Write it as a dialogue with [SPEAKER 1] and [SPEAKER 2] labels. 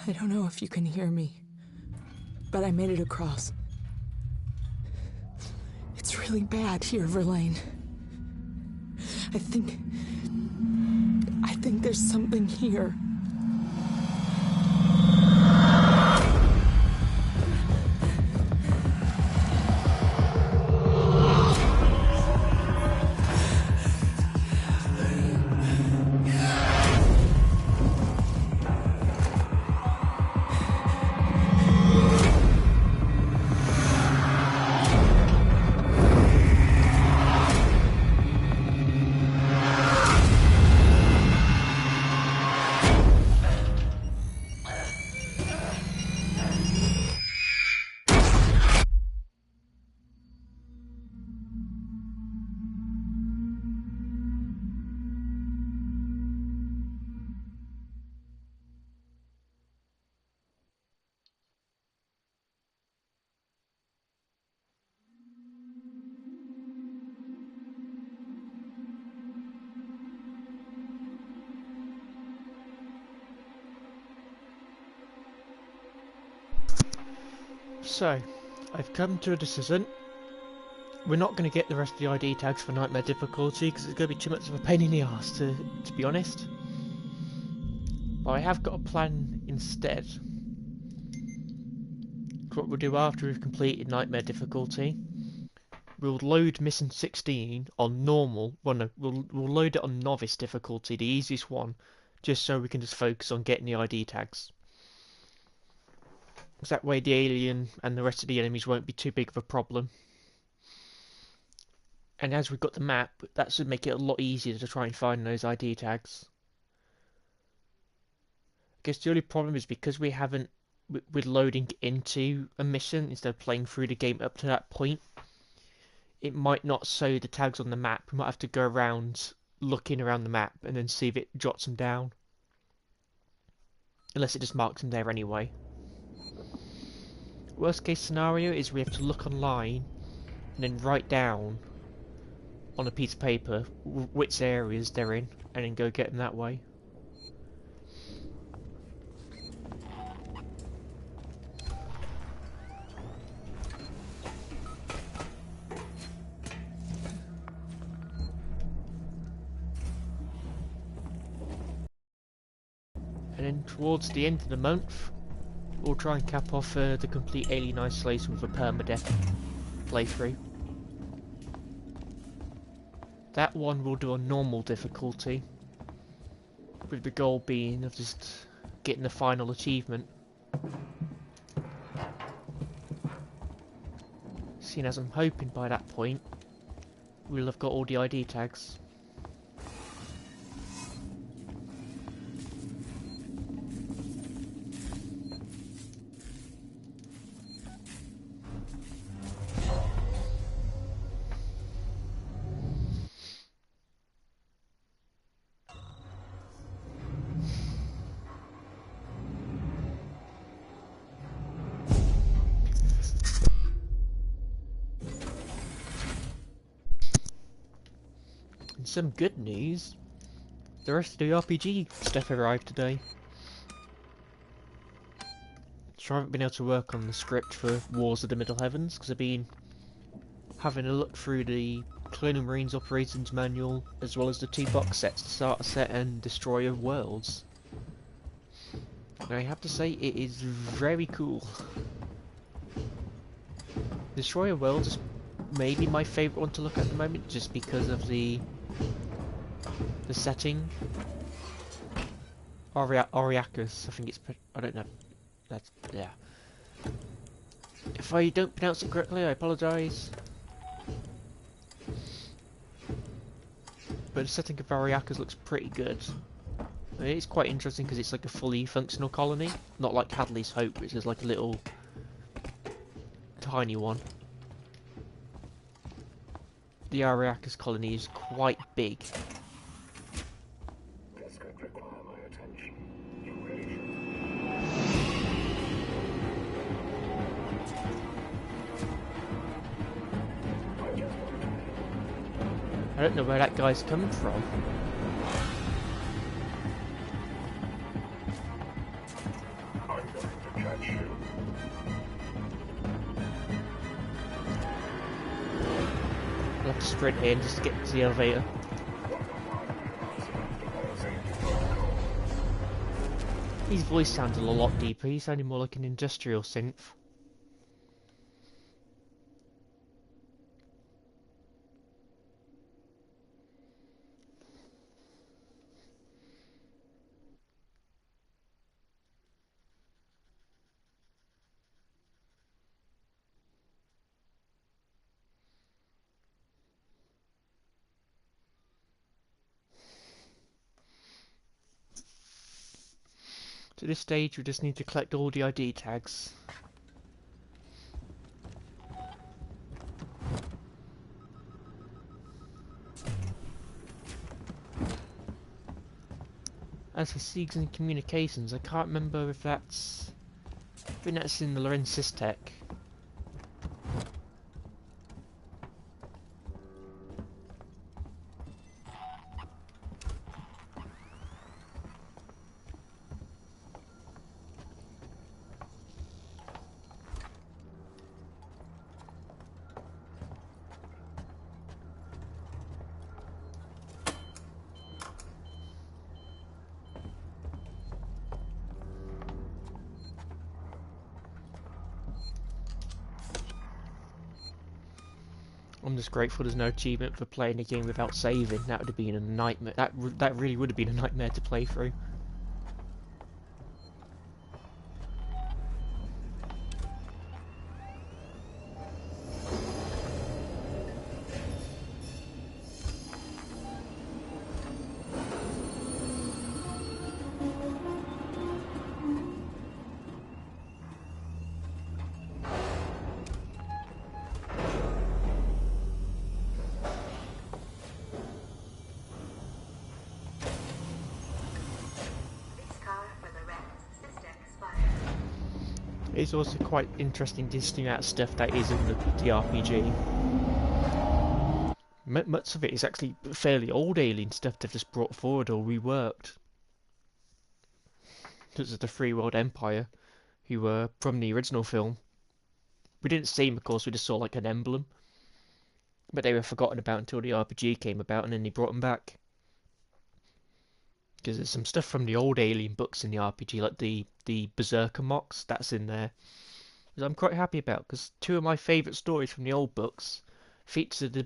[SPEAKER 1] I don't know if you can hear me, but I made it across. It's really bad here, Verlaine. I think there's something here.
[SPEAKER 2] So, I've come to a decision. We're not going to get the rest of the ID tags for Nightmare difficulty because it's going to be too much of a pain in the arse, to be honest. But I have got a plan instead. What we'll do after we've completed Nightmare difficulty, we'll load Mission 16 on normal. Well, no, we'll load it on Novice difficulty, the easiest one, just so we can just focus on getting the ID tags. Because that way the alien and the rest of the enemies won't be too big of a problem. And as we've got the map, that should make it a lot easier to try and find those ID tags. I guess the only problem is because we haven't, we're loading into a mission instead of playing through the game up to that point, it might not show the tags on the map. We might have to go around looking around the map and then see if it jots them down. Unless it just marks them there anyway. Worst case scenario is we have to look online and then write down on a piece of paper which areas they're in and then go get them that way. And then towards the end of the month, we'll try and cap off the complete Alien Isolation with a permadeath playthrough. That one we'll do on normal difficulty, with the goal being of just getting the final achievement. Seeing as I'm hoping by that point, we'll have got all the ID tags. Some good news, the rest of the RPG stuff arrived today. So I haven't been able to work on the script for Wars of the Middle Heavens because I've been having a look through the Colonial Marines Operations Manual as well as the 2 box sets to start a set and Destroyer Worlds. And I have to say it is very cool. Destroyer Worlds is maybe my favourite one to look at the moment just because of the setting. Oriacus, I think it's, I don't know. That's, yeah. If I don't pronounce it correctly, I apologise. But the setting of Oriacus looks pretty good. It's quite interesting because it's like a fully functional colony, not like Hadley's Hope, which is like a little tiny one. The Oriacus colony is quite big.
[SPEAKER 3] This could require my attention. You really should.
[SPEAKER 2] I don't know where that guy's coming from.
[SPEAKER 3] I
[SPEAKER 2] sprint in just to get to the elevator. His voice sounded a lot deeper. He sounded more like an industrial synth. To this stage, we just need to collect all the ID tags. As for Siegs and Communications, I can't remember if that's... I think that's in the Lorenz Tech. I'm just grateful there's no achievement for playing a game without saving. That would have been a nightmare. That really would have been a nightmare to play through. It's also quite interesting to see that stuff that is in the RPG. Much of it is actually fairly old Alien stuff they've just brought forward or reworked. Such as the Free World Empire, who were from the original film. We didn't see them, of course, we just saw like an emblem. But they were forgotten about until the RPG came about, and then they brought them back. Because there's some stuff from the old Alien books in the RPG, like the Berserker mocks, that's in there. Which I'm quite happy about, because two of my favourite stories from the old books feature the